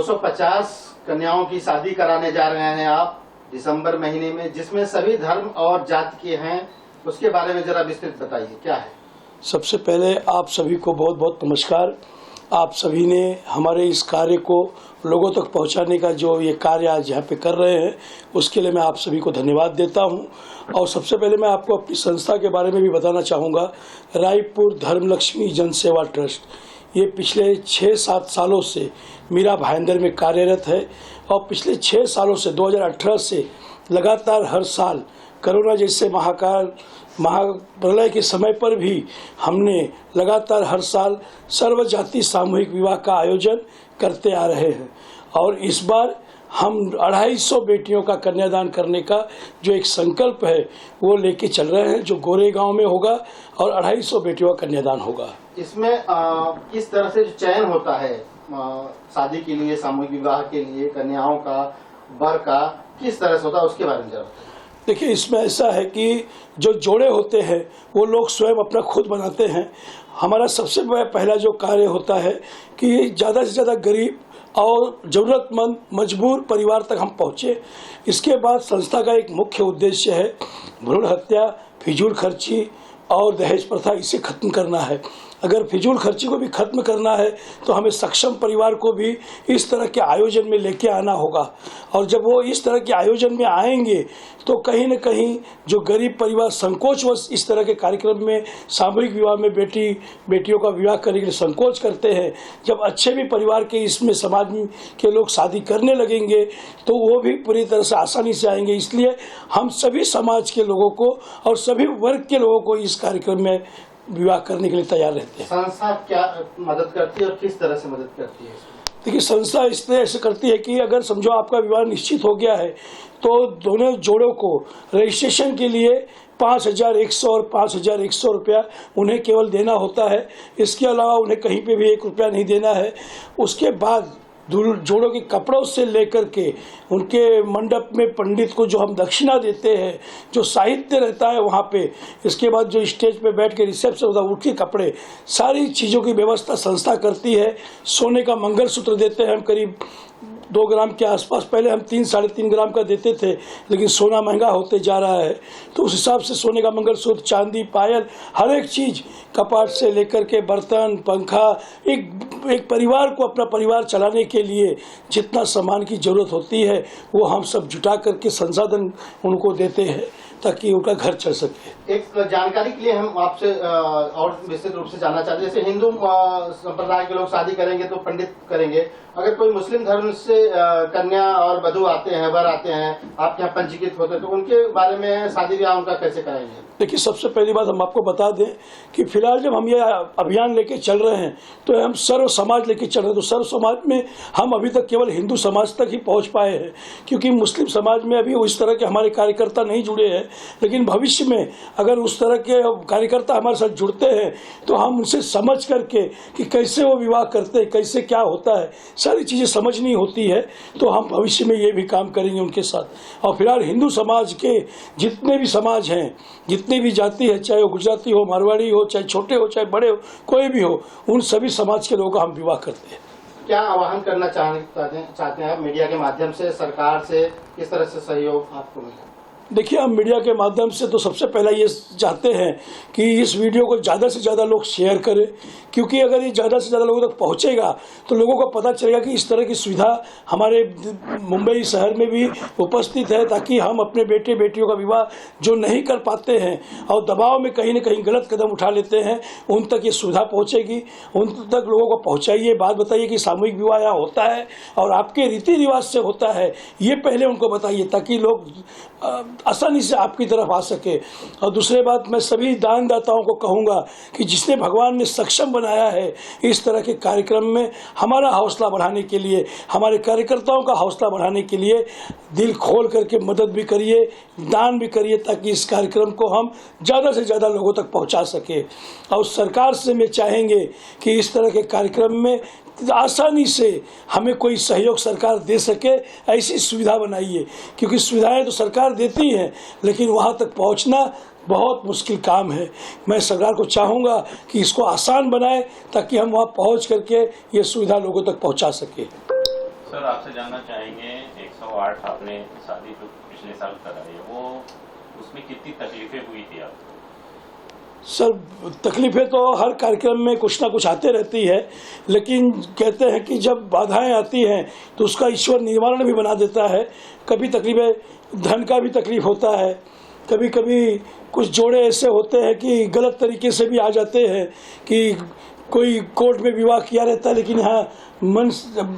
250 कन्याओं की शादी कराने जा रहे हैं आप दिसंबर महीने में, जिसमें सभी धर्म और जाति के हैं। उसके बारे में जरा विस्तृत बताइए, क्या है? सबसे पहले आप सभी को बहुत बहुत नमस्कार। आप सभी ने हमारे इस कार्य को लोगों तक पहुंचाने का जो ये कार्य आज यहाँ पे कर रहे हैं, उसके लिए मैं आप सभी को धन्यवाद देता हूँ। और सबसे पहले मैं आपको अपनी संस्था के बारे में भी बताना चाहूँगा। रायपुर धर्मलक्ष्मी जन सेवा ट्रस्ट ये पिछले 6-7 सालों से मीरा भाईंदर में कार्यरत है और पिछले 6 सालों से 2018 से लगातार हर साल कोरोना जैसे महाप्रलय के समय पर भी हमने लगातार हर साल सर्वजाति सामूहिक विवाह का आयोजन करते आ रहे हैं। और इस बार हम 250 बेटियों का कन्यादान करने का जो एक संकल्प है वो लेके चल रहे हैं, जो गोरेगांव में होगा और 250 बेटियों का कन्यादान होगा। इसमें किस तरह से चयन होता है शादी के लिए, सामूहिक विवाह के लिए कन्याओं का, वर का किस तरह से होता है, उसके बारे में जरा? देखिए, इसमें ऐसा है कि जो जोड़े होते हैं वो लोग स्वयं अपना खुद बनाते हैं। हमारा सबसे पहला जो कार्य होता है कि ज़्यादा से ज़्यादा गरीब और ज़रूरतमंद मजबूर परिवार तक हम पहुँचे। इसके बाद संस्था का एक मुख्य उद्देश्य है भ्रूण हत्या, फिजूल खर्ची और दहेज प्रथा, इसे खत्म करना है। अगर फिजूल खर्ची को भी खत्म करना है तो हमें सक्षम परिवार को भी इस तरह के आयोजन में लेके आना होगा। और जब वो इस तरह के आयोजन में आएंगे तो कहीं न कहीं जो गरीब परिवार संकोचवश इस तरह के कार्यक्रम में, सामूहिक विवाह में बेटियों का विवाह करने के लिए संकोच करते हैं, जब अच्छे भी परिवार के इसमें समाज के लोग शादी करने लगेंगे तो वो भी पूरी तरह से आसानी से आएंगे। इसलिए हम सभी समाज के लोगों को और सभी वर्ग के लोगों को इस कार्यक्रम में विवाह करने के लिए तैयार रहते हैं। संस्था क्या मदद करती है और किस तरह से मदद करती है? देखिए, संस्था इस तरह से करती है कि अगर समझो आपका विवाह निश्चित हो गया है तो दोनों जोड़ों को रजिस्ट्रेशन के लिए 5,100 और 5,100 रुपया उन्हें केवल देना होता है। इसके अलावा उन्हें कहीं पे भी 1 रुपया नहीं देना है। उसके बाद जोड़ों के कपड़ों से लेकर के उनके मंडप में पंडित को जो हम दक्षिणा देते हैं, जो साहित्य रहता है वहाँ पे, इसके बाद जो स्टेज पे बैठ के रिसेप्शन होता है, उनके कपड़े, सारी चीज़ों की व्यवस्था संस्था करती है। सोने का मंगलसूत्र देते हैं हम करीब 2 ग्राम के आसपास। पहले हम 3-3.5 ग्राम का देते थे, लेकिन सोना महंगा होते जा रहा है तो उस हिसाब से सोने का मंगलसूत्र, चांदी, पायल, हर एक चीज़, कपाट से लेकर के बर्तन, पंखा, एक परिवार को, अपना परिवार चलाने के लिए जितना सामान की जरूरत होती है वो हम सब जुटा करके संसाधन उनको देते हैं ताकि उनका घर चल सके। एक जानकारी के लिए हम आपसे और विस्तृत रूप से जानना चाहते हैं, जैसे हिंदू संप्रदाय के लोग शादी करेंगे तो पंडित करेंगे, अगर कोई मुस्लिम धर्म से कन्या और वधू आते हैं, वर आते हैं, आपके यहाँ पंजीकृत होते हैं, तो उनके बारे में शादी ब्याह उनका कैसे कराएंगे? देखिए, सबसे पहली बात हम आपको बता दें कि फिलहाल जब हम ये अभियान लेके चल रहे हैं तो हम सर्व समाज लेके चल रहे हैं। तो सर्व समाज में हम अभी तक केवल हिंदू समाज तक ही पहुंच पाए हैं, क्योंकि मुस्लिम समाज में अभी उस तरह के हमारे कार्यकर्ता नहीं जुड़े हैं। लेकिन भविष्य में अगर उस तरह के कार्यकर्ता हमारे साथ जुड़ते हैं तो हम उनसे समझ करके कि कैसे वो विवाह करते हैं, कैसे क्या होता है, सारी चीज़ें समझनी होती है, तो हम भविष्य में ये भी काम करेंगे उनके साथ। और फिलहाल हिंदू समाज के जितने भी समाज हैं, जितनी भी जाति है, चाहे वो गुजराती हो, मारवाड़ी हो, चाहे छोटे हो, चाहे बड़े हो, कोई भी हो, उन सभी समाज के लोगों का हम विवाह करते हैं। क्या आह्वान करना चाहते हैं आप मीडिया के माध्यम से, सरकार से किस तरह से सहयोग आपको मिला? देखिए, हम मीडिया के माध्यम से तो सबसे पहला ये चाहते हैं कि इस वीडियो को ज़्यादा से ज़्यादा लोग शेयर करें, क्योंकि अगर ये ज़्यादा से ज़्यादा लोगों तक पहुँचेगा तो लोगों को पता चलेगा कि इस तरह की सुविधा हमारे मुंबई शहर में भी उपस्थित है, ताकि हम अपने बेटे बेटियों का विवाह जो नहीं कर पाते हैं और दबाव में कहीं न कहीं गलत कदम उठा लेते हैं, उन तक ये सुविधा पहुँचेगी। उन तक लोगों को पहुँचाइए, बात बताइए कि सामूहिक विवाह यहाँ होता है और आपके रीति रिवाज से होता है, ये पहले उनको बताइए ताकि लोग आसानी से आपकी तरफ आ सके। और दूसरी बात, मैं सभी दानदाताओं को कहूँगा कि जिसने भगवान ने सक्षम बनाया है इस तरह के कार्यक्रम में हमारा हौसला बढ़ाने के लिए, हमारे कार्यकर्ताओं का हौसला बढ़ाने के लिए दिल खोल करके मदद भी करिए, दान भी करिए, ताकि इस कार्यक्रम को हम ज़्यादा से ज़्यादा लोगों तक पहुँचा सके। और सरकार से मैं चाहेंगे कि इस तरह के कार्यक्रम में आसानी से हमें कोई सहयोग सरकार दे सके, ऐसी सुविधा बनाइए, क्योंकि सुविधाएं तो सरकार देती है लेकिन वहां तक पहुंचना बहुत मुश्किल काम है। मैं सरकार को चाहूँगा कि इसको आसान बनाए ताकि हम वहां पहुंच करके ये सुविधा लोगों तक पहुंचा सके। सर आपसे जानना चाहेंगे 108 आपने शादी जो पिछले साल कराई है वो उसमें कितनी तकलीफें हुई थी आपको? सर तकलीफें तो हर कार्यक्रम में कुछ ना कुछ आते रहती है, लेकिन कहते हैं कि जब बाधाएं आती हैं तो उसका ईश्वर निवारण भी बना देता है। कभी तकलीफें धन का भी तकलीफ होता है, कभी कभी कुछ जोड़े ऐसे होते हैं कि गलत तरीके से भी आ जाते हैं कि कोई कोर्ट में विवाह किया रहता है लेकिन यहाँ मन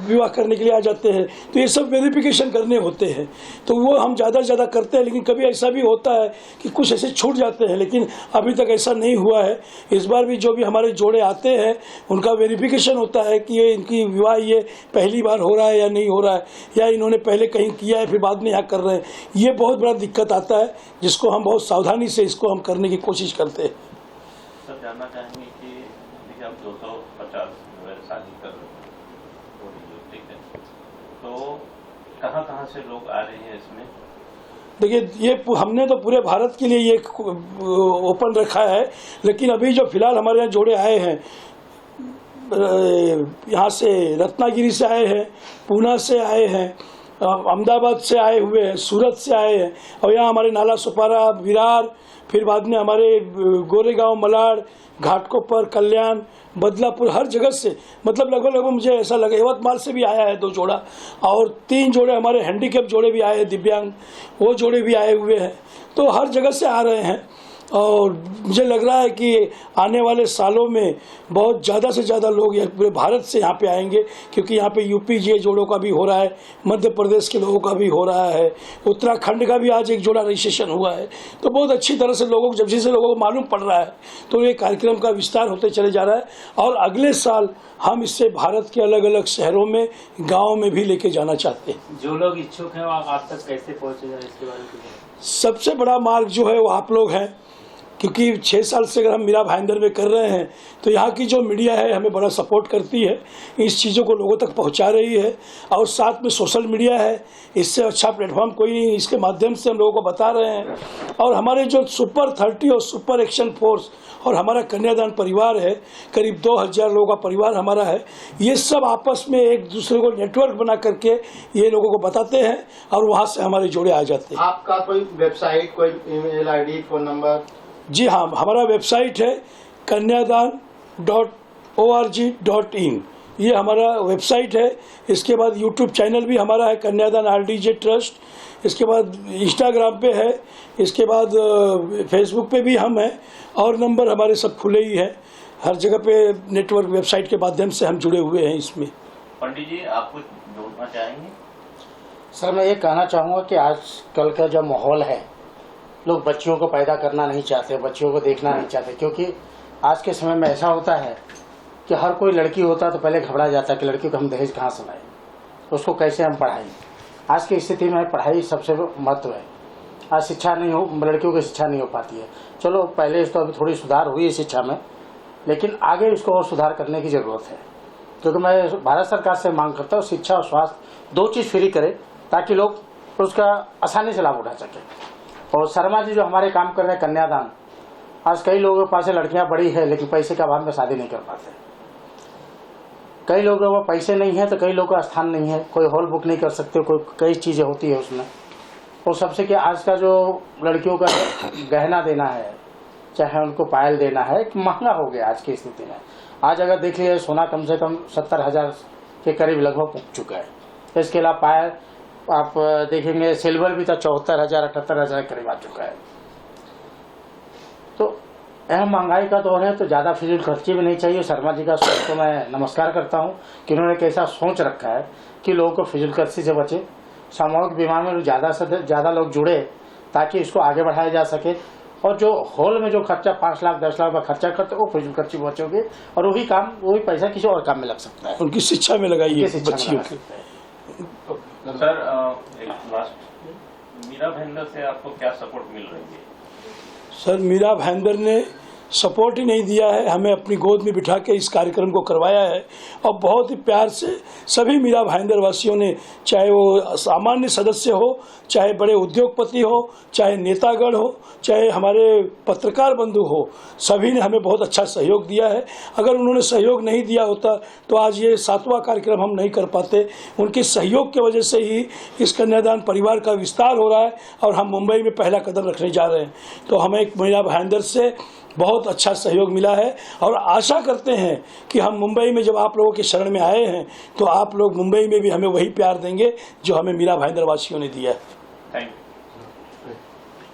विवाह करने के लिए आ जाते हैं, तो ये सब वेरिफिकेशन करने होते हैं, तो वो हम ज़्यादा से ज़्यादा करते हैं। लेकिन कभी ऐसा भी होता है कि कुछ ऐसे छूट जाते हैं, लेकिन अभी तक ऐसा नहीं हुआ है। इस बार भी जो भी हमारे जोड़े आते हैं उनका वेरिफिकेशन होता है कि ये इनकी विवाह ये पहली बार हो रहा है या नहीं हो रहा है, या इन्होंने पहले कहीं किया है फिर बाद में यहाँ कर रहे हैं। ये बहुत बड़ा दिक्कत आता है जिसको हम बहुत सावधानी से इसको हम करने की कोशिश करते हैं। सर जानना चाहेंगे कि देखिए आप 250 शादी कर रहे हैं, ठीक है, तो कहाँ से लोग आ रहे हैं इसमें? देखिए ये हमने तो पूरे भारत के लिए ये ओपन रखा है, लेकिन अभी जो फिलहाल हमारे यहाँ जोड़े आए हैं, यहाँ से रत्नागिरी से आए हैं, पूना से आए हैं, अहमदाबाद से आए हुए हैं, सूरत से आए हैं, और यहाँ हमारे नाला सुपारा, विरार, फिर बाद में हमारे गोरेगांव, मलाड, घाटकोपर, कल्याण, बदलापुर, हर जगह से, मतलब लगभग मुझे ऐसा लगा यवतमाल से भी आया है 2 जोड़ा, और 3 जोड़े हमारे हैंडीकैप जोड़े भी आए हैं, दिव्यांग वो जोड़े भी आए हुए हैं। तो हर जगह से आ रहे हैं, और मुझे लग रहा है कि आने वाले सालों में बहुत ज़्यादा से ज़्यादा लोग पूरे भारत से यहाँ पे आएंगे, क्योंकि यहाँ पे यूपी जे जोड़ों का भी हो रहा है, मध्य प्रदेश के लोगों का भी हो रहा है, उत्तराखंड का भी आज एक जोड़ा रजिस्ट्रेशन हुआ है। तो बहुत अच्छी तरह से लोगों को, जब से लोगों को मालूम पड़ रहा है, तो ये कार्यक्रम का विस्तार होते चले जा रहा है, और अगले साल हम इससे भारत के अलग अलग शहरों में, गाँव में भी लेके जाना चाहते हैं। जो लोग इच्छुक हैं वो आप तक कैसे पहुँचेगा, इसके बारे में? सबसे बड़ा मार्ग जो है वो आप लोग हैं, क्योंकि 6 साल से अगर हम मीरा भाईंदर में कर रहे हैं तो यहाँ की जो मीडिया है हमें बड़ा सपोर्ट करती है, इस चीज़ों को लोगों तक पहुँचा रही है, और साथ में सोशल मीडिया है, इससे अच्छा प्लेटफॉर्म कोई नहीं, इसके माध्यम से हम लोगों को बता रहे हैं। और हमारे जो सुपर 30 और सुपर एक्शन फोर्स और हमारा कन्यादान परिवार है, करीब 2000 लोगों का परिवार हमारा है, ये सब आपस में एक दूसरे को नेटवर्क बना करके ये लोगों को बताते हैं, और वहाँ से हमारे जोड़े आ जाते हैं। आपका कोई वेबसाइट, कोई ईमेल आईडी, फोन नंबर? जी हाँ, हमारा वेबसाइट है kanyadan.org.in, ये हमारा वेबसाइट है। इसके बाद यूट्यूब चैनल भी हमारा है, कन्यादान RDJ ट्रस्ट। इसके बाद इंस्टाग्राम पे है, इसके बाद फेसबुक पे भी हम हैं, और नंबर हमारे सब खुले ही हैं। हर जगह पे नेटवर्क वेबसाइट के माध्यम से हम जुड़े हुए हैं इसमें। पंडित जी आप कुछ जोड़ना चाहेंगे? सर मैं ये कहना चाहूँगा कि आजकल का जो माहौल है, लोग बच्चियों को पैदा करना नहीं चाहते, बच्चियों को देखना नहीं चाहते, क्योंकि आज के समय में ऐसा होता है कि हर कोई लड़की होता है तो पहले घबरा जाता है कि लड़की को हम दहेज कहाँ से लाएं, उसको कैसे हम पढ़ाएं। आज की स्थिति में पढ़ाई सबसे महत्व है। आज शिक्षा नहीं हो, लड़कियों की शिक्षा नहीं हो पाती है। चलो पहले इसको अभी थोड़ी सुधार हुई है शिक्षा में, लेकिन आगे इसको और सुधार करने की ज़रूरत है। क्योंकि मैं भारत सरकार से मांग करता हूँ शिक्षा और स्वास्थ्य 2 चीज़ फ्री करे, ताकि लोग उसका आसानी से लाभ उठा सकें। और शर्मा जी जो हमारे काम कर रहे हैं कन्यादान, आज कई लोगों के पास लड़कियां बड़ी है लेकिन पैसे के अभाव में शादी नहीं कर पाते। कई लोगों को पैसे नहीं है तो कई लोगों का स्थान नहीं है, कोई हॉल बुक नहीं कर सकते, कोई कई चीज़ें होती है उसमें। और सबसे क्या आज का जो लड़कियों का गहना देना है, चाहे उनको पायल देना है, महंगा हो गया आज की स्थिति में। आज अगर देख लीजिए सोना कम से कम 70,000 के करीब लगभग पहुँच चुका है। इसके अलावा पायल आप देखेंगे सिल्वर भी तो 74,000 78,000 करीब आ चुका है। तो अहम महंगाई का दौर है, तो ज़्यादा फिजूल खर्ची भी नहीं चाहिए। शर्मा जी का सोच को मैं नमस्कार करता हूँ कि उन्होंने कैसा सोच रखा है कि लोगों को फिजूल खर्ची से बचे, सामूहिक विवाह में ज़्यादा से ज़्यादा लोग जुड़े ताकि इसको आगे बढ़ाया जा सके। और जो हॉल में जो खर्चा 5 लाख 10 लाख का खर्चा करते वो फिजूल खर्ची बचोगे, और वही पैसा किसी और काम में लग सकता है, उनकी शिक्षा में लगाइए बच्चियों की। सर एक लास्ट, मीरा भाईंदर से आपको क्या सपोर्ट मिल रही है? सर मीरा भाईंदर ने सपोर्ट ही नहीं दिया है, हमें अपनी गोद में बिठा के इस कार्यक्रम को करवाया है और बहुत ही प्यार से सभी मीरा भाईंदर वासियों ने, चाहे वो सामान्य सदस्य हो, चाहे बड़े उद्योगपति हो, चाहे नेतागण हो, चाहे हमारे पत्रकार बंधु हो, सभी ने हमें बहुत अच्छा सहयोग दिया है। अगर उन्होंने सहयोग नहीं दिया होता तो आज ये 7वां कार्यक्रम हम नहीं कर पाते। उनके सहयोग की वजह से ही इस कन्यादान परिवार का विस्तार हो रहा है और हम मुंबई में पहला कदम रखने जा रहे हैं। तो हमें मीरा भाईंदर से बहुत अच्छा सहयोग मिला है और आशा करते हैं कि हम मुंबई में जब आप लोगों के शरण में आए हैं तो आप लोग मुंबई में भी हमें वही प्यार देंगे जो हमें मीरा भाईंदर वासियों ने दिया है। Thank you.